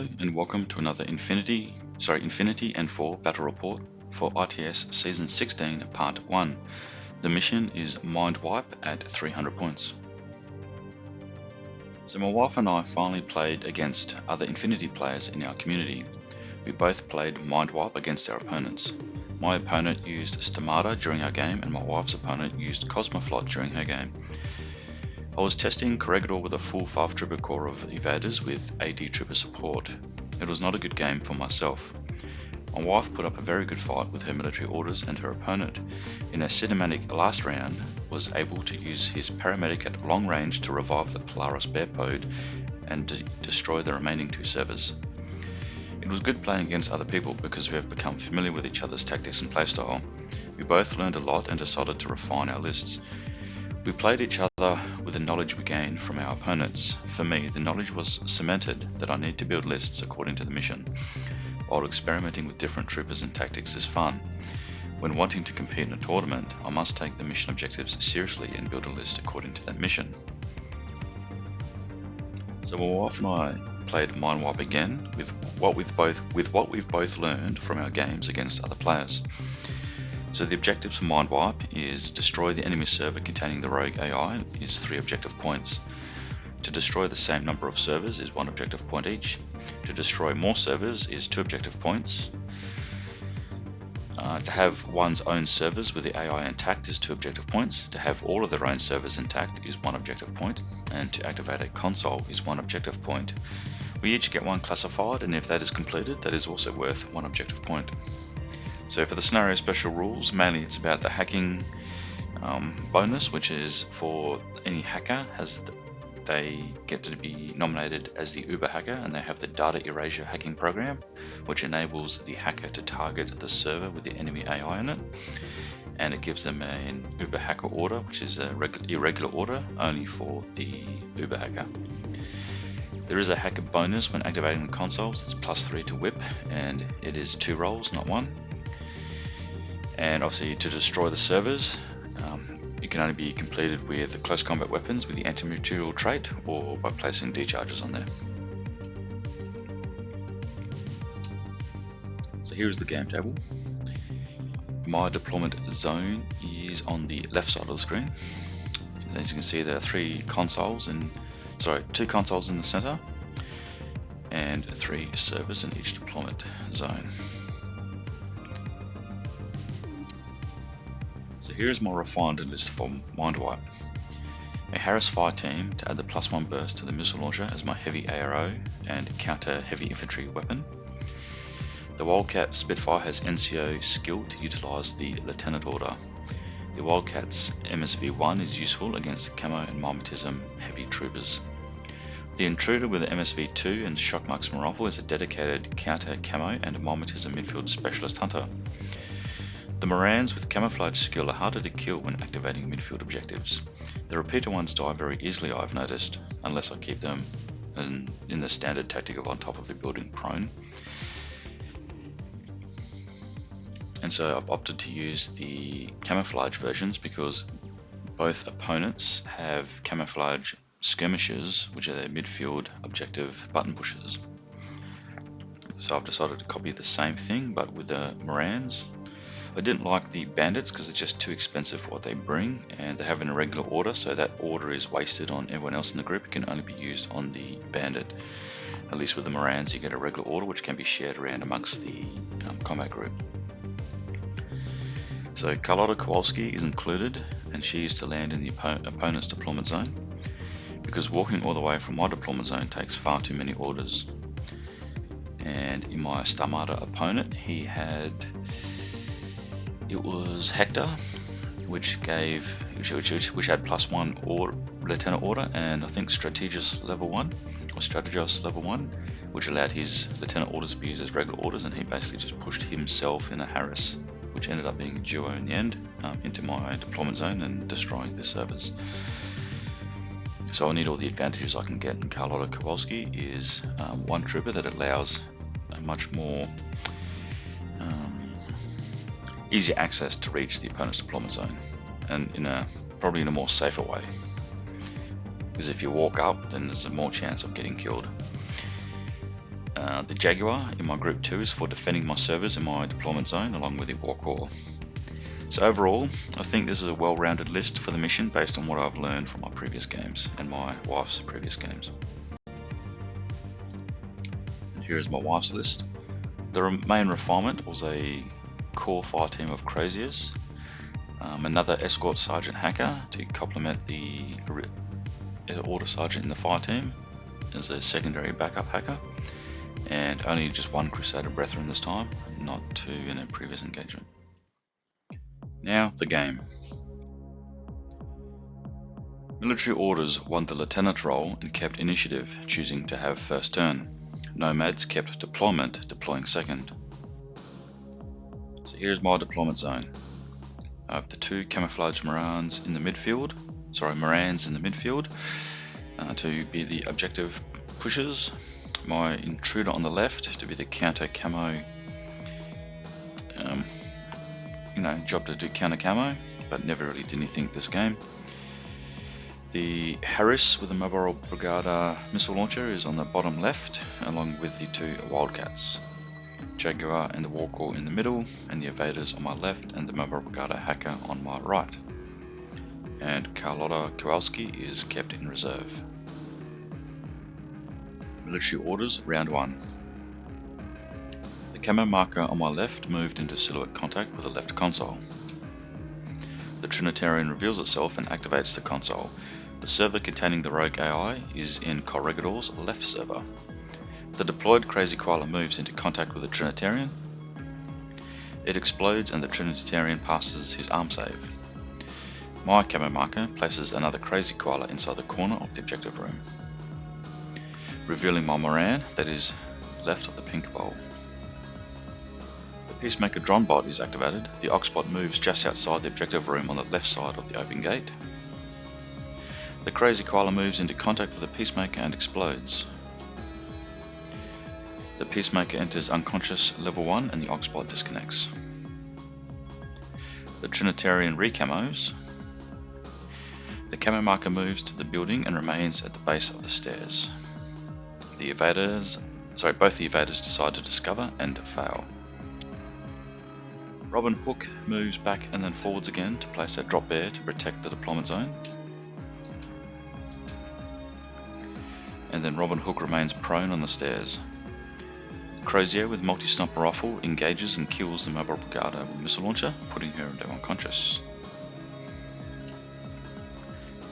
Hello and welcome to another Infinity and 4 battle report for RTS Season 16 Part 1. The mission is Mindwipe at 300 points. So my wife and I finally played against other Infinity players in our community. We both played Mindwipe against our opponents. My opponent used Stomata during our game and my wife's opponent used Cosmoflot during her game. I was testing Corregidor with a full 5 trooper core of evaders with AD trooper support. It was not a good game for myself. My wife put up a very good fight with her military orders, and her opponent, in a cinematic last round, was able to use his paramedic at long range to revive the Polaris Bearpode and destroy the remaining 2 servers. It was good playing against other people because we have become familiar with each other's tactics and playstyle. We both learned a lot and decided to refine our lists. We played each other with the knowledge we gained from our opponents. For me, the knowledge was cemented that I need to build lists according to the mission. While experimenting with different troopers and tactics is fun, when wanting to compete in a tournament, I must take the mission objectives seriously and build a list according to that mission. So my wife and I played Mindwipe again with what we've both learned from our games against other players. So the objectives for Mindwipe is destroy the enemy server containing the rogue AI is 3 objective points. To destroy the same number of servers is 1 objective point each. To destroy more servers is 2 objective points. To have one's own servers with the AI intact is 2 objective points. To have all of their own servers intact is 1 objective point. And to activate a console is 1 objective point. We each get 1 classified, and if that is completed, that is also worth 1 objective point. So for the scenario special rules, mainly it's about the hacking bonus, which is for any hacker, they get to be nominated as the Uber hacker, and they have the data erasure hacking program, which enables the hacker to target the server with the enemy AI in it, and it gives them an Uber hacker order, which is a irregular order only for the Uber hacker. There is a hacker bonus when activating the consoles. It's +3 to whip, and it is 2 rolls, not 1. And obviously to destroy the servers, it can only be completed with close combat weapons with the anti-material trait or by placing decharges on there. So here is the game table. My deployment zone is on the left side of the screen. As you can see, there are 2 consoles in the center and 3 servers in each deployment zone. So here is my refined list for Mindwipe. A Harris fire team to add the +1 burst to the missile launcher as my heavy ARO and counter heavy infantry weapon. The Wildcat Spitfire has NCO skill to utilise the Lieutenant Order. The Wildcat's MSV-1 is useful against Camo and Marmotism heavy troopers. The Intruder with the MSV-2 and Shock Marksman rifle is a dedicated counter Camo and Marmotism midfield specialist hunter. The Morans with camouflage skill are harder to kill when activating midfield objectives. The repeater ones die very easily, I've noticed, unless I keep them in the standard tactic of on top of the building prone. And so I've opted to use the camouflage versions because both opponents have camouflage skirmishers, which are their midfield objective button pushers. So I've decided to copy the same thing but with the Morans. I didn't like the bandits because they're just too expensive for what they bring, and they have an irregular order, so that order is wasted on everyone else in the group. It can only be used on the bandit. At least with the Morans you get a regular order which can be shared around amongst the combat group. So Carlotta Kowalski is included, and she is to land in the opponent's deployment zone, because walking all the way from my deployment zone takes far too many orders. And in my Stomata opponent, it was Hector, which had +1 or Lieutenant Order, and I think Strategos level 1, which allowed his Lieutenant Orders to be used as regular orders, and he basically just pushed himself in a Harris, which ended up being a duo in the end, into my deployment zone and destroying the servers. So I need all the advantages I can get, and Carlotta Kowalski is 1 trooper that allows a much more easier access to reach the opponent's deployment zone, and probably in a more safer way, because if you walk up then there's a more chance of getting killed. The Jaguar in my group 2 is for defending my servers in my deployment zone along with the Warcore. So overall, I think this is a well-rounded list for the mission based on what I've learned from my previous games and my wife's previous games. And here is my wife's list. The main refinement was a core fire team of Croziers, another escort sergeant hacker to complement the order sergeant in the fire team as a secondary backup hacker, and only just one Crusader Brethren this time, not two in a previous engagement. Now the game. Military Orders won the lieutenant role and kept initiative, choosing to have first turn. Nomads kept deployment, deploying second. So here's my deployment zone. I have the two camouflage Morans in the midfield, to be the objective pushers. My intruder on the left to be the counter camo, job to do counter camo, but never really did anything this game. The Harris with the Mobile Brigada missile launcher is on the bottom left, along with the two Wildcats. Jaguar and the Warcore in the middle, and the Evaders on my left, and the Mobile Brigada hacker on my right. And Carlotta Kowalski is kept in reserve. Military Orders, Round 1. The camo marker on my left moved into silhouette contact with the left console. The Trinitarian reveals itself and activates the console. The server containing the rogue AI is in Corregidor's left server. The deployed Crazy Koala moves into contact with the Trinitarian. It explodes and the Trinitarian passes his arm save. My camo marker places another Crazy Koala inside the corner of the objective room, revealing my Moran that is left of the pink bowl. The Peacemaker drone bot is activated. The Oxbot moves just outside the objective room on the left side of the open gate. The Crazy Koala moves into contact with the Peacemaker and explodes. The Peacemaker enters unconscious level 1 and the Oxbot disconnects. The Trinitarian recamos. The camo marker moves to the building and remains at the base of the stairs. Both the evaders decide to discover and fail. Robin Hook moves back and then forwards again to place a drop bear to protect the deployment zone. And then Robin Hook remains prone on the stairs. Crozier with multi-sniper rifle engages and kills the Mobile Brigada with missile launcher, putting her unconscious.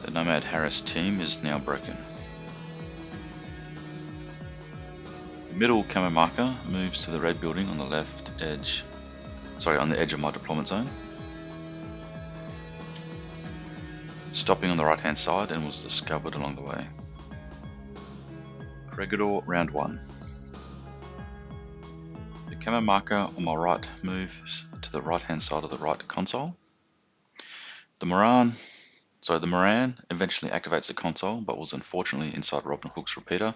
The Nomad Harris team is now broken. The middle camo marker moves to the red building on the edge of my deployment zone, stopping on the right hand side, and was discovered along the way. Corregidor, Round 1. The camo marker on my right moves to the right hand side of the right console. The Moran eventually activates the console, but was unfortunately inside Robin Hook's repeater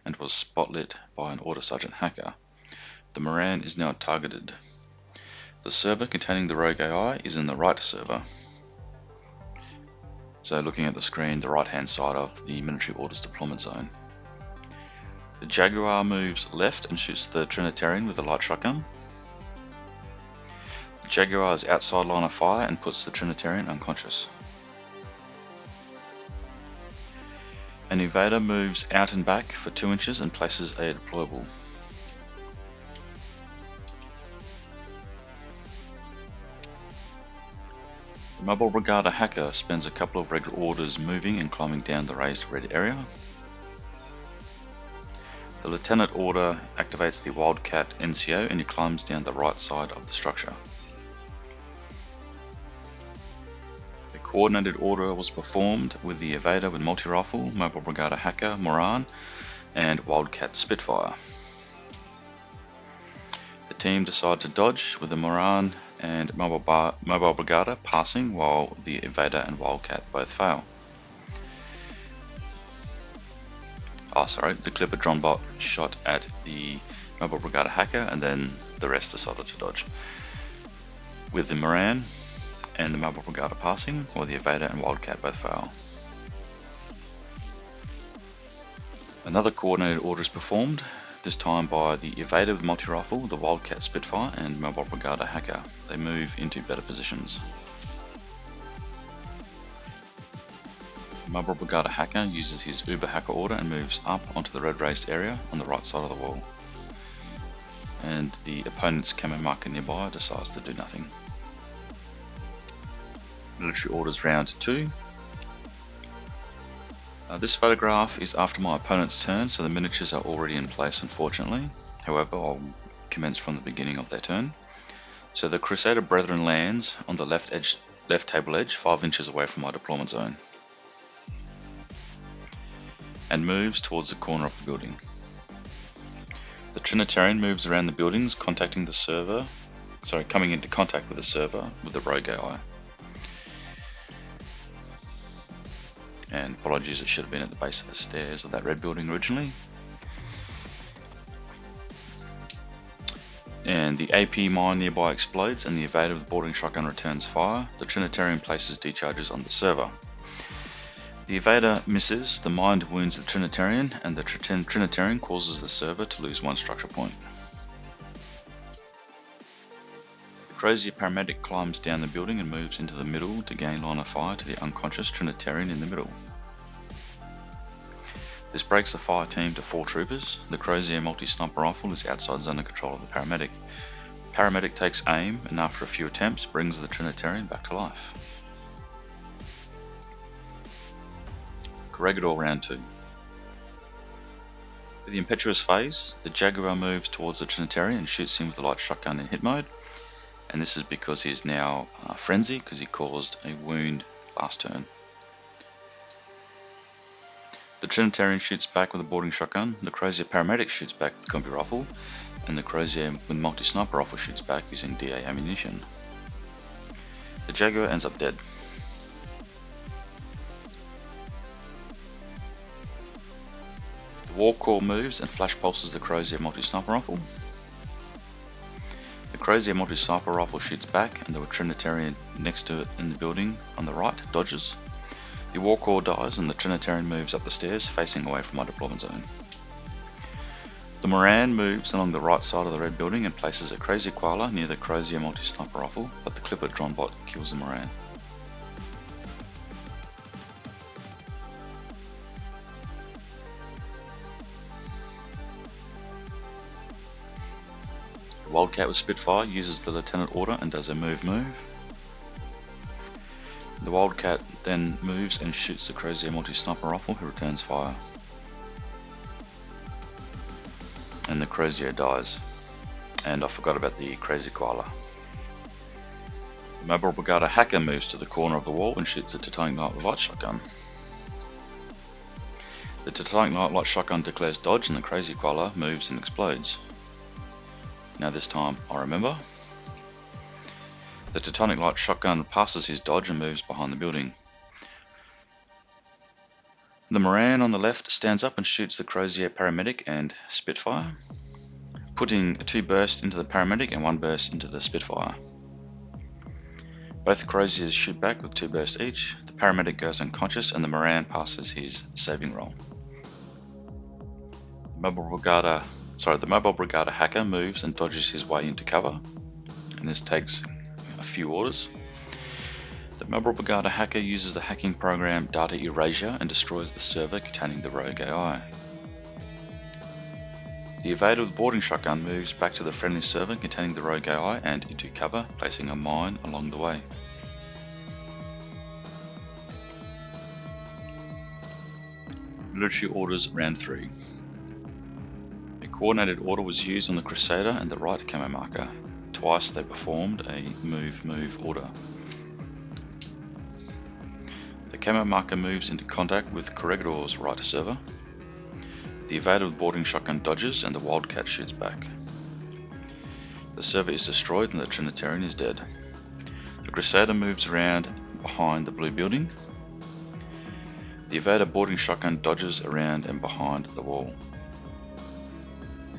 and was spotlit by an Order Sergeant hacker. The Moran is now targeted. The server containing the rogue AI is in the right server. So looking at the screen, the right hand side of the military orders deployment zone. The Jaguar moves left and shoots the Trinitarian with a light shotgun. The Jaguar is outside line of fire and puts the Trinitarian unconscious. An evader moves out and back for 2 inches and places a deployable. The Mobile Brigada hacker spends a couple of regular orders moving and climbing down the raised red area. The Lieutenant Order activates the Wildcat NCO and he climbs down the right side of the structure. A coordinated order was performed with the Evader with multi-rifle, Mobile Brigada hacker, Moran, and Wildcat Spitfire. The team decide to dodge with the Moran and Mobile Brigada passing while the Evader and Wildcat both fail. The Clipper drone bot shot at the Mobile Brigada hacker and then the rest decided to dodge. With the Moran and the Mobile Brigada passing while the Evader and Wildcat both fail. Another coordinated order is performed. this time by the Evader with multi-rifle, the Wildcat Spitfire and Mobile Brigada Hacker. They move into better positions. Mobile Brigada Hacker uses his Uber Hacker order and moves up onto the red raised area on the right side of the wall. And the opponent's camo marker nearby decides to do nothing. Military orders round 2. This photograph is after my opponent's turn, so the miniatures are already in place unfortunately. However, I'll commence from the beginning of their turn. So the Crusader Brethren lands on the left table edge 5 inches away from my deployment zone and moves towards the corner of the building. The Trinitarian moves around the buildings, coming into contact with the server with the rogue AI. And apologies, it should have been at the base of the stairs of that red building originally. And the AP mine nearby explodes and the Evader with boarding shotgun returns fire. The Trinitarian places decharges on the server. The Evader misses, the mine wounds the Trinitarian, and the Trinitarian causes the server to lose 1 structure point. The Crozier Paramedic climbs down the building and moves into the middle to gain line of fire to the unconscious Trinitarian in the middle. This breaks the fire team to 4 troopers. The Crozier multi-sniper rifle is outside zone of control of the Paramedic. Paramedic takes aim and after a few attempts brings the Trinitarian back to life. Corregidor round 2. For the impetuous phase, the Jaguar moves towards the Trinitarian and shoots him with a light shotgun in hit mode. And this is because he is now frenzied because he caused a wound last turn. The Trinitarian shoots back with a boarding shotgun, the Crozier Paramedic shoots back with the combi rifle, and the Crozier with multi-sniper rifle shoots back using DA ammunition. The Jaguar ends up dead. The War Core moves and flash pulses the Crozier multi-sniper rifle. The Crozier multi-sniper rifle shoots back and the Trinitarian next to it in the building on the right dodges. The War Core dies and the Trinitarian moves up the stairs facing away from my deployment zone. The Moran moves along the right side of the red building and places a Crazy Koala near the Crozier multi-sniper rifle, but the Clipper drone bot kills the Moran. The Wildcat with Spitfire uses the Lieutenant order and does a move. The Wildcat then moves and shoots the Crozier multi-sniper rifle who returns fire. And the Crozier dies. And I forgot about the Crazy Koala. The Mobile Brigada Hacker moves to the corner of the wall and shoots the Titanic Knight with light shotgun. The Titanic Knight light shotgun declares dodge and the Crazy Koala moves and explodes. Now this time I remember. The Titanic light shotgun passes his dodge and moves behind the building. The Moran on the left stands up and shoots the Crozier Paramedic and Spitfire, putting 2 bursts into the Paramedic and 1 burst into the Spitfire. Both Croziers shoot back with 2 bursts each. The Paramedic goes unconscious and the Moran passes his saving roll. The Mobile Brigada Hacker moves and dodges his way into cover, and this takes a few orders. The Mobile Brigada Hacker uses the hacking program Data Erasure and destroys the server containing the rogue AI. The Evader with boarding shotgun moves back to the friendly server containing the rogue AI and into cover, placing a mine along the way. Military orders round 3. A coordinated order was used on the Crusader and the right camo marker. Twice they performed a move order. The camo marker moves into contact with Corregidor's right server. The Evader with boarding shotgun dodges and the Wildcat shoots back. The server is destroyed and the Trinitarian is dead. The Crusader moves around behind the blue building. The Evader boarding shotgun dodges around and behind the wall.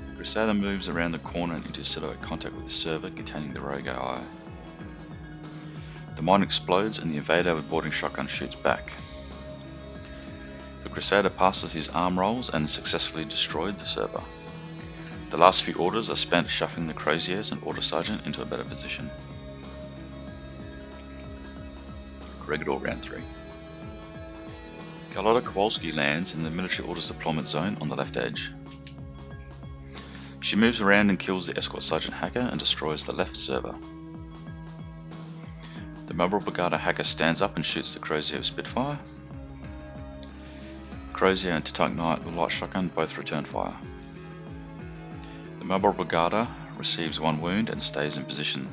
The Crusader moves around the corner and into silhouette contact with the server containing the rogue AI. The mine explodes and the Evader with boarding shotgun shoots back. The Crusader passes his arm rolls and successfully destroyed the server. The last few orders are spent shuffling the Croziers and Order Sergeant into a better position. Corregidor Round 3. Carlotta Kowalski lands in the Military Orders deployment zone on the left edge. She moves around and kills the Escort Sergeant hacker and destroys the left server. The Mobile Brigada hacker stands up and shoots the Crozier with Spitfire. Crozier and Titanite Knight with Light Shotgun both return fire. The Mobile Brigada receives 1 wound and stays in position.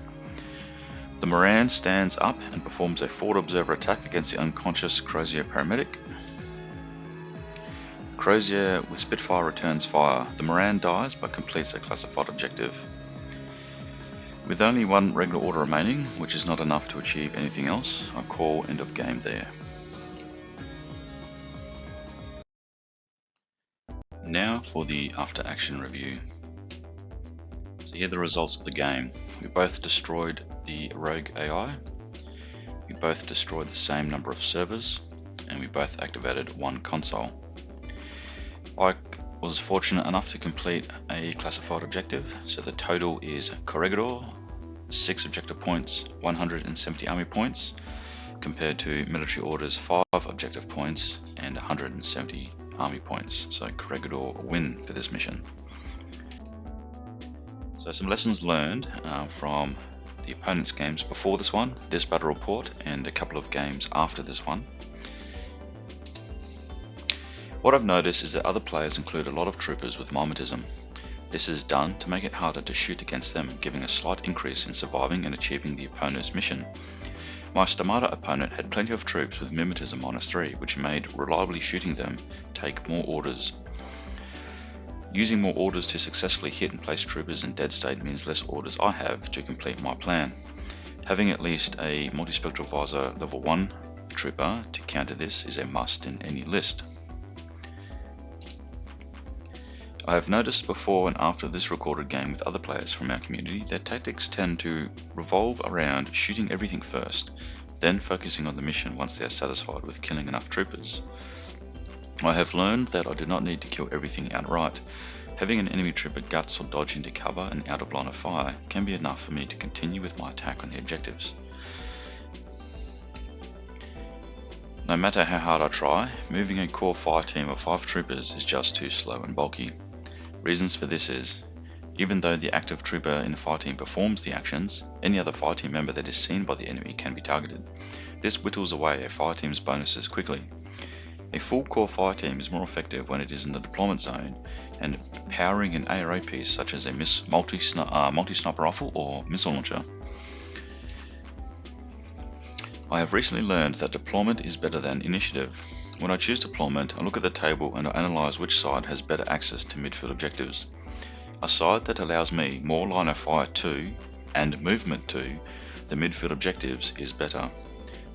The Moran stands up and performs a forward observer attack against the unconscious Crozier paramedic. Crozier with Spitfire returns fire. The Moran dies but completes a classified objective. With only 1 regular order remaining, which is not enough to achieve anything else, I call end of game there. Now for the after action review. So here are the results of the game. We both destroyed the rogue AI, we both destroyed the same number of servers, and we both activated 1 console. I was fortunate enough to complete a classified objective, so the total is Corregidor, 6 objective points, 170 army points, compared to Military Orders 5 objective points and 170 army points, so Corregidor a win for this mission. So some lessons learned from the opponent's games before this one, this battle report, and a couple of games after this one. What I've noticed is that other players include a lot of troopers with mimetism. This is done to make it harder to shoot against them, giving a slight increase in surviving and achieving the opponent's mission. My Stomata opponent had plenty of troops with mimetism -3, which made reliably shooting them take more orders. Using more orders to successfully hit and place troopers in dead state means less orders I have to complete my plan. Having at least a multispectral visor level 1 trooper to counter this is a must in any list. I have noticed before and after this recorded game with other players from our community that tactics tend to revolve around shooting everything first, then focusing on the mission once they are satisfied with killing enough troopers. I have learned that I do not need to kill everything outright. Having an enemy trooper guts or dodge into cover and out of line of fire can be enough for me to continue with my attack on the objectives. No matter how hard I try, moving a core fire team of 5 troopers is just too slow and bulky. Reasons for this is, even though the active trooper in a fire team performs the actions, any other fire team member that is seen by the enemy can be targeted. This whittles away a fire team's bonuses quickly. A full core fire team is more effective when it is in the deployment zone and powering an ARO piece such as a multi-sniper rifle or missile launcher. I have recently learned that deployment is better than initiative. When I choose deployment, I look at the table and I analyse which side has better access to midfield objectives. A side that allows me more line of fire to and movement to the midfield objectives is better.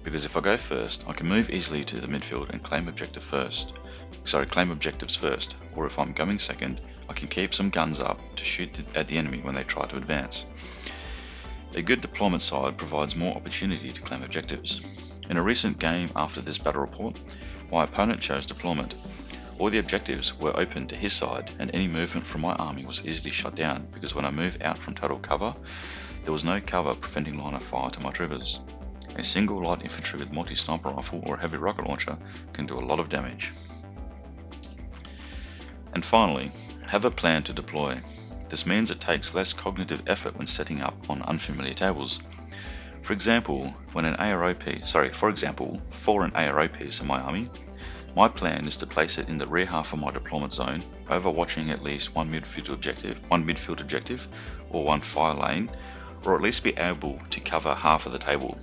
Because if I go first, I can move easily to the midfield and claim objectives first. Or if I'm going second, I can keep some guns up to shoot at the enemy when they try to advance. A good deployment side provides more opportunity to claim objectives. In a recent game after this battle report, my opponent chose deployment. All the objectives were open to his side and any movement from my army was easily shot down because when I move out from total cover, there was no cover preventing line of fire to my troopers. A single light infantry with multi-sniper rifle or a heavy rocket launcher can do a lot of damage. And finally, have a plan to deploy. This means it takes less cognitive effort when setting up on unfamiliar tables. For example, for an ARO piece in my army, my plan is to place it in the rear half of my deployment zone, overwatching at least one midfield objective or one fire lane, or at least be able to cover half of the table.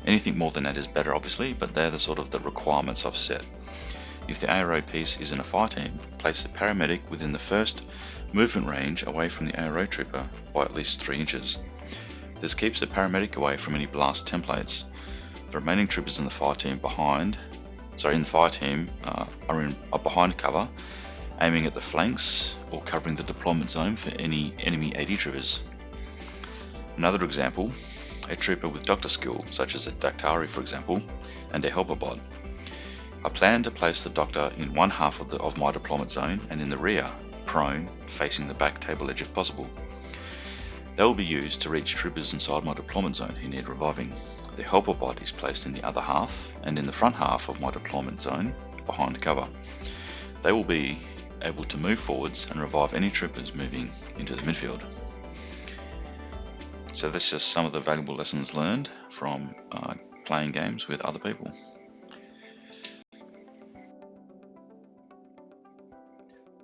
Anything more than that is better obviously, but they're the requirements I've set. If the ARO piece is in a fire team, place the paramedic within the first movement range away from the ARO trooper by at least 3 inches. This keeps the paramedic away from any blast templates. The remaining troopers in the fire team are behind cover, aiming at the flanks or covering the deployment zone for any enemy AD troopers. Another example, a trooper with doctor skill, such as a Daktari for example, and a helper bod. I plan to place the doctor in one half of my deployment zone and in the rear, prone, facing the back table edge if possible. They will be used to reach troopers inside my deployment zone who need reviving. The helper bot is placed in the other half and in the front half of my deployment zone behind cover. They will be able to move forwards and revive any troopers moving into the midfield. So that's just some of the valuable lessons learned from playing games with other people.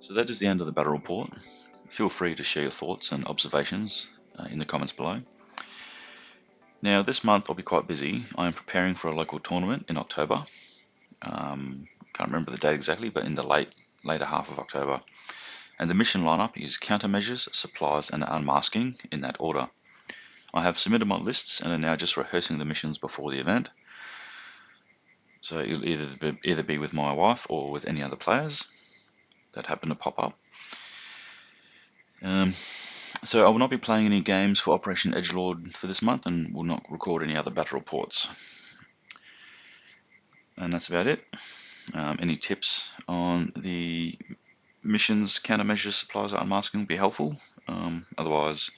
So that is the end of the battle report. Feel free to share your thoughts and observations in the comments below. Now this month I'll be quite busy. I am preparing for a local tournament in October. Can't remember the date exactly, but in the later half of October. And the mission lineup is countermeasures, supplies and unmasking in that order. I have submitted my lists and are now just rehearsing the missions before the event. So it'll either be with my wife or with any other players that happen to pop up. So I will not be playing any games for Operation Edgelord for this month and will not record any other battle reports. And that's about it. Any tips on the missions, countermeasures, supplies, or unmasking would be helpful. Otherwise,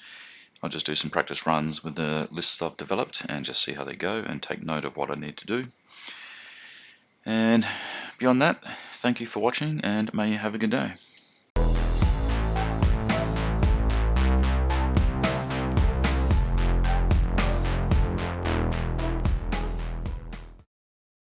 I'll just do some practice runs with the lists I've developed and just see how they go and take note of what I need to do. And beyond that, thank you for watching and may you have a good day.